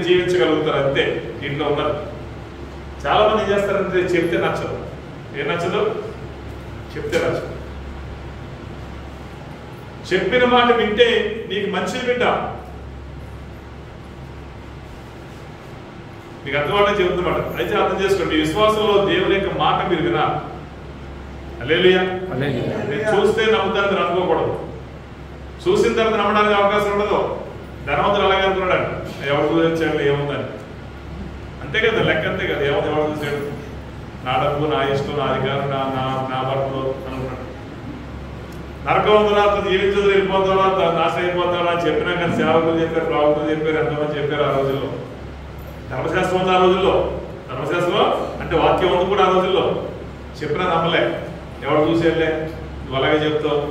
జీవించగలుగుతారు అంతే. దీంట్లో ఉన్నారు. చాలా మంది ఏం చేస్తారంటే చెప్తే నచ్చదు. ఏం నచ్చదు? చెప్తే నచ్చదు. చెప్పిన మాట వింటే నీకు మంచిది వింటా. మీకు అర్థమాట చెబుతున్నాడు. అయితే అర్థం చేసుకోండి, విశ్వాసంలో దేవుని యొక్క మాట మీరు వినాలి. హల్లెలూయా. నేను చూస్తే నమ్ముతాను మీరు అనుకోకూడదు. చూసిన తర్వాత నమ్మడానికి అవకాశం ఉండదు. ధనవంతుడు అలాగే అనుకున్నాడు, ఎవరు చూసాడు ఏముందని. అంతే కదా, లెక్క అంతే కదా. ఎవరు చూసాడు? నా డబ్బు, నా ఇష్టం, నా అధికారం, నా భర్తలు అనుకున్నాడు. నరకం ఉందా, జీవించదు, వెళ్ళిపోతావా, నాశనం అయిపోతావా అని చెప్పినా కానీ సేవకులు చెప్పారు, ప్రావకులు చెప్పారు, ఎంతమంది చెప్పారు ఆ రోజుల్లో. ధర్మశాస్త్రం ఉంది ఆ రోజుల్లో. ధర్మశాస్త్రం అంటే వాక్యం ఉంది కూడా ఆ రోజుల్లో. చెప్పినా నమ్మలే. ఎవరు చూసేళ్ళే, నువ్వు అలాగే చెప్తావు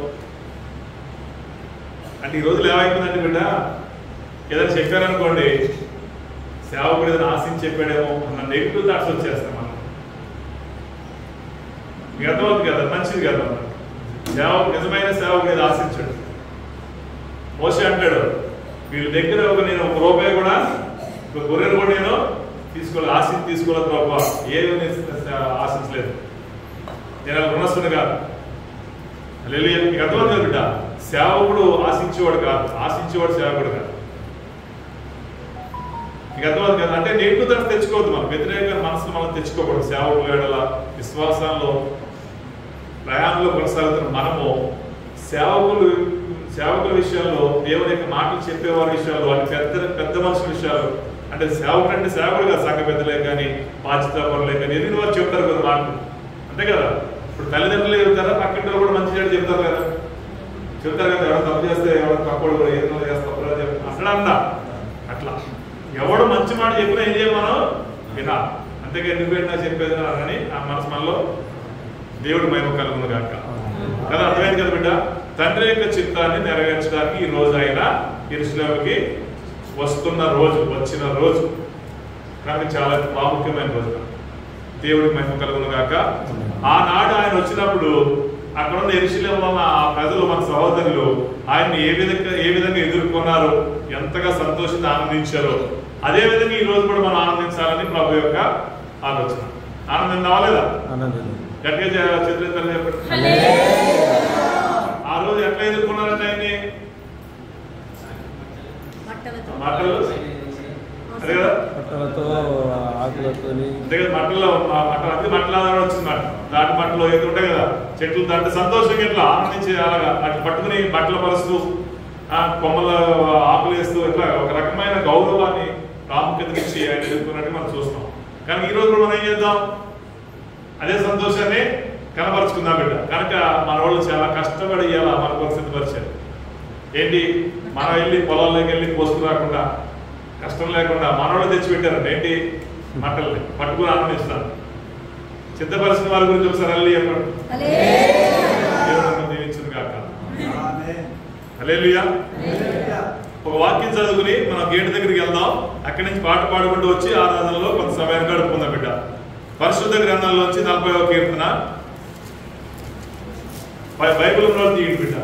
అంటే. ఈ రోజులు ఏమైపోయిందంటే బిడ్డ, ఏదైనా చెప్పారనుకోండి, సేవకుడు ఏదైనా ఆశించి చెప్పాడేమో అన్న నెగిటివ్ థాట్స్ వచ్చేస్తాం మనం. మీకు అర్థమవుతుంది కదా, మంచిది కదా. సేవకు నిజమైన సేవకుడు ఏది ఆశించాడు. మోషే అంటాడు, వీళ్ళ దగ్గర నేను ఒక రూపాయి కూడా, ఒక గొర్రెను కూడా నేను తీసుకోలేదు ప్రభు, ఏమి ఆశించలేదు, నేను రుణస్తుని కాదు. హల్లెలూయా. మీకు అర్థమవుతుంది బిడ్డ, సేవకుడు ఆశించేవాడు కాదు, ఆశించేవాడు సేవకుడు కాదు. మీకు అర్థమవుతుంది కదా. అంటే నెగిటివ్ థాట్స్ తెచ్చుకోవద్దు, మనం వ్యతిరేక మనసును మనం తెచ్చుకోకూడదు. సేవకుల వేళ విశ్వాసాల్లో ప్రయాణంలో కొనసాగుతున్న మనము సేవకుల విషయాల్లో, దేవుని యొక్క మాటలు చెప్పేవారి విషయాల్లో, వాళ్ళ పెద్ద మనుషుల విషయాలు, అంటే సేవకుడు అంటే సేవకుడు కాదు, సంఘ పెద్దలే కానీ బాధ్యతాపరులే కానీ ఎదిగిన వారు చెప్తారు కదా మాటలు. అంతే కదా. ఇప్పుడు తల్లిదండ్రులే చెప్తారా, పక్కింటి కూడా మంచి చేయడం చెప్తారు కదా. ఎవరైనా తప్పు చేస్తే ఎవరైనా తప్పుడు కూడా ఏదో చేస్తారు అసలు అన్నా. అట్లా ఎవడు మంచి మాట చెప్పినా ఏం చేయాలి మనం? వినాలి. అంతేగా ఎందుకు పెట్టినా చెప్పేది అని ఆ మనసు మనలో దేవుడు మహిమ కలుగును గాక కదా. అర్థమైంది కదా బిడ్డ. తండ్రి యొక్క చిత్తాన్ని నెరవేర్చడానికి ఈ రోజు ఆయన యెరూషలేముకి వచ్చిన రోజు కానీ చాలా ప్రాముఖ్యమైన రోజు. దేవుడికి మహిమ కలుగును గాక. ఆనాడు ఆయన వచ్చినప్పుడు అక్కడ ఉన్న యెరూషలేములో ఉన్న ఆ ప్రజలు, మన సహోదరులు ఆయన్ని ఏ విధంగా ఎదుర్కొన్నారు, ఎంతగా సంతోషంగా ఆనందించారో, అదే విధంగా ఈ రోజు కూడా మనం ఆనందించాలని ప్రభు యొక్క ఆలోచన. ఆనందం రావాలేదా? గట్టిగా చిత్రం చెప్పండి. ఆ రోజు ఎట్లా ఎదుర్కొన్నారంటే ఆయన్ని మాటలు, అదే కదా, అంతే కదా. మట్టల్లో మట్టలాగా వచ్చింది మాట. దాటి మట్టలో ఏది ఉంటాయి కదా చెట్లు, దాంట్లో సంతోషంగా ఇట్లా ఆనందించి అలాగా అట్లా పట్టుకుని బట్టలు పరుస్తూ కొమ్మల ఆకులు వేస్తూ ఇట్లా ఒక రకమైన గౌరవాన్ని ప్రాముఖ్యతనిచ్చి ఆయన ఎదుర్కొన్నట్టు మనం చూస్తాం. కానీ ఈ రోజు మనం ఏం చేద్దాం? అదే సంతోషాన్ని కనపరుచుకుందాం బిడ్డ. కనుక మన వాళ్ళు చాలా కష్టపడి ఇవ్వాలా మన పరిస్థితి పరిచారు. ఏంటి, మనం వెళ్ళి పొలాల్లోకి వెళ్ళి పోసుకు రాకుండా, కష్టం లేకుండా మనవాళ్ళు తెచ్చిపెట్టారంట. ఏంటి, మట్టల్ని పట్టుకుని ఆనందిస్తారు. సిద్ధపరిచిన వారి గురించి ఒకసారి అల్లి చెప్పండి. దీవించును గాక. హల్లెలూయా. ఒక వాక్యం చదువుకుని మనం గేటు దగ్గరికి వెళ్దాం. అక్కడి నుంచి పాట పాడుకుంటూ వచ్చి ఆరాధనలో కొంత సమయాన్ని గడుపుకుందాం బిడ్డ. పరిశుద్ధ గ్రంథంలోంచి 40వ కీర్తన. బైబిల్లో తీయండి బిడ్డ,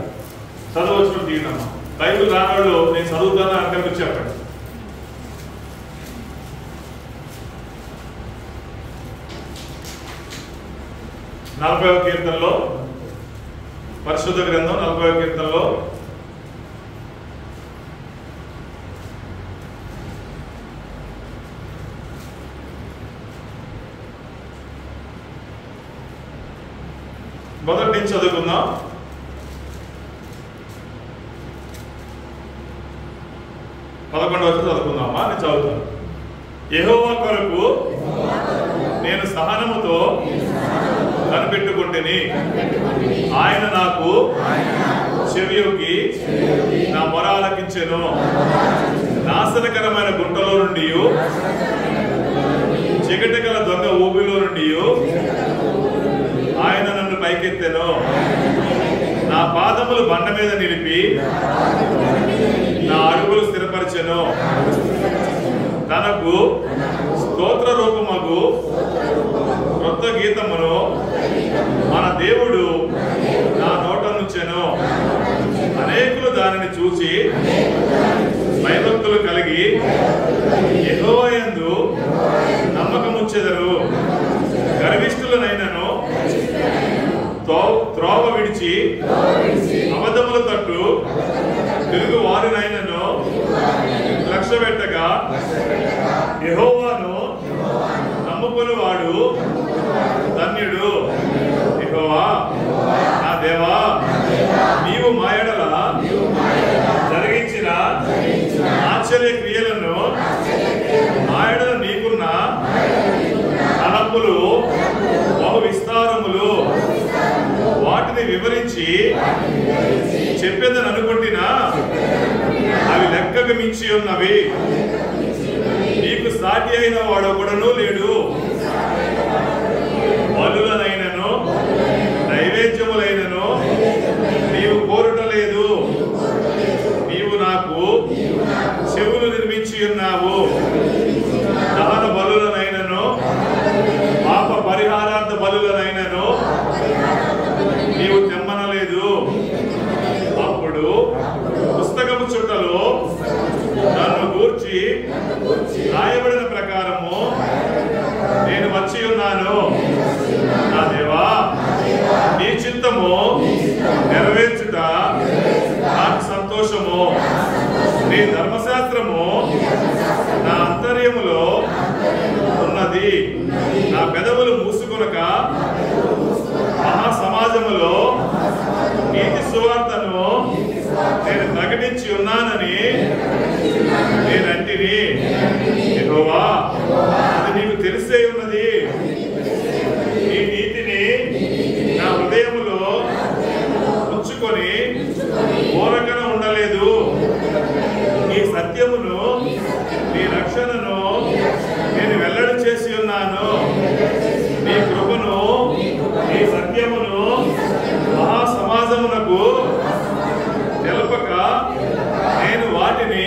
చదవచ్చు తీయనమ్మా. బైబిల్ రానోళ్ళు నేను చదువుతాను అంటే మీరు చెప్పండి. నలభైవ కీర్తనలో, పరిశుద్ధ గ్రంథం 40వ కీర్తనలో మొదటి నుంచి చదువుకుందాం. 11వ వచనం చదువుకుందామా? నేను చదువుతాను. యెహోవా కొరకు నేను సహనముతో కనిపెట్టుకుంటేని, ఆయన నాకు చెవియొగ్గి నా మొర ఆలకించెను. నాశనకరమైన గుంటలో నుండి, చిగటగల దొంగ ఊబిలో నుండి ఆయన నన్ను పైకెత్తెను. నా పాదములు బండ మీద నిలిపి నా అడుగులు స్థిరపరిచెను. తనకు స్తోత్ర రూపమగు క్రొత్త గీతమును మన దేవుడు నా నోట నుంచెను. అనేకులు దానిని చూసి భయభక్తులు కలిగి యెహోవా విడిచి అబద్ధముల తట్టు తిరుగు వారినైనను లక్ష్య పెట్టగా యెహోవాను నమ్ముకుని వాడు ధన్యుడు. యెహోవా నా దేవా, నీవు మా యెడల జరిగించిన ఆశ్చర్య క్రియలను మా యెడల నీకున్న తలంపులు బహు విస్తారములు, వాటిని వివరించి చెప్పేదని అనుకుంటున్నా అవి లెక్కకు మించి ఉన్నవి. నీకు సాటి అయిన వాడొకడును లేడు. బలులనైనను నైవేద్యములైనను నీవు కోరుటలేదు. నీవు నాకు చెవులు నిర్మించి ఉన్నావు. దహన బలులనైనను పాప పరిహారార్థ బలులనైనను నీవు తెమ్మనలేదు. అప్పుడు పుస్తకము చుట్టలో నన్ను గూర్చి రాయబడిన ప్రకారము నేను వచ్చి ఉన్నాను. నా దేవా, నీ చిత్తము నెరవేర్చుట నాకు సంతోషము. నీ ధర్మశాస్త్రము నా అంతర్యములో ఉన్నది. నా పెదవులు మూసుకొనక మహా సమాజములో నీతి సువార్తను నేను ప్రకటించి ఉన్నానని నేనంటిని. యెహోవా, అది నీకు తెలిసే ఉన్నది. ఈ నీతిని నా హృదయములో ఉంచుకొని ఓరకన ఉండలేదు. ఈ సత్యమును, నీ రక్షణను నేను వెల్లడి చేసి ఉన్నాను. నీ కృపను, నీ సత్యమును మహా సమాజమునకు తెలపక నేను వాటిని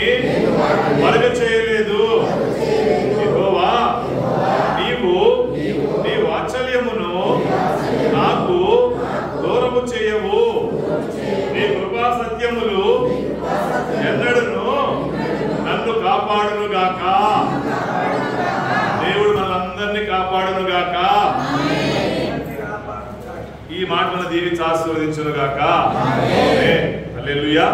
మరుగ చేయలేదు. యెహోవా, నీవు నీ వాత్సల్యమును నాకు దూరము చేయవు. నీ కృపా సత్యములు ఎన్నడను నన్ను కాపాడును గాక. దేవుడు మనందరినీ కాపాడును గాక. ఈ మాటలను దీవించి ఆశీర్వదించును గాక. హల్లెలూయా.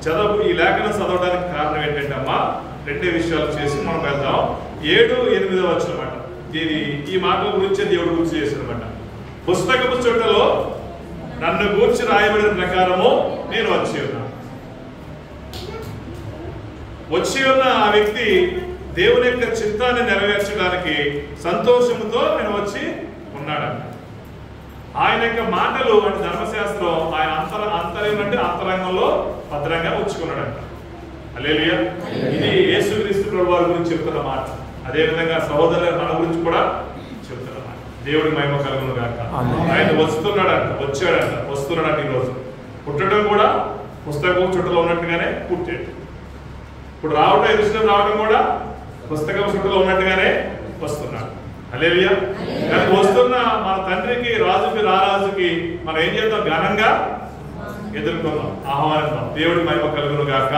చదువు ఈ లేఖనం చదవడానికి కారణం ఏంటంటే అమ్మా, రెండే విషయాలు చేసి మనం వెళ్దాం. 7, 8 వచనమాట. ఈ మాటల గురించి దేవుడు గురించి చేసినమాట. పుస్తకపు చుట్టలో నన్ను గూర్చి రాయబడిన ప్రకారము నేను వచ్చి ఉన్నాను. వచ్చి ఉన్న ఆ వ్యక్తి దేవుని యొక్క చిత్తాన్ని నెరవేర్చడానికి సంతోషముతో నేను వచ్చి ఉన్నాడంట. ఆయన యొక్క మాటలు అంటే ధర్మశాస్త్రం ఆయన అంతర్యం అంటే అంతరంగంలో భద్రంగా ఉంచుకున్నాడంట. హల్లెలూయా. ఇది యేసుక్రీస్తు ప్రభువు వారి గురించి చెప్తున్న మాట. అదేవిధంగా సహోదరుల మన గురించి కూడా చెప్తున్న మాట. దేవుడి మహిమ కలుగును గాక. ఆయన వస్తున్నాడంట, వచ్చాడంట, వస్తున్నాడంట. ఈరోజు పుట్టడం కూడా పుస్తకం చుట్టలో ఉన్నట్టుగానే పుట్టాడు. ఇప్పుడు రావటం ఎదురు రావడం కూడా పుస్తకం చుట్టలో ఉన్నట్టుగానే వస్తున్నాడు. హల్లెలూయా. కానీ వస్తున్న మన తండ్రికి, రాజుకి, రారాజుకి మనం ఏం చేద్దాం? ఘనంగా ఎదుర్కొందాం, ఆహ్వానిద్దాం. దేవుడి మహిమ కలుగును గాక.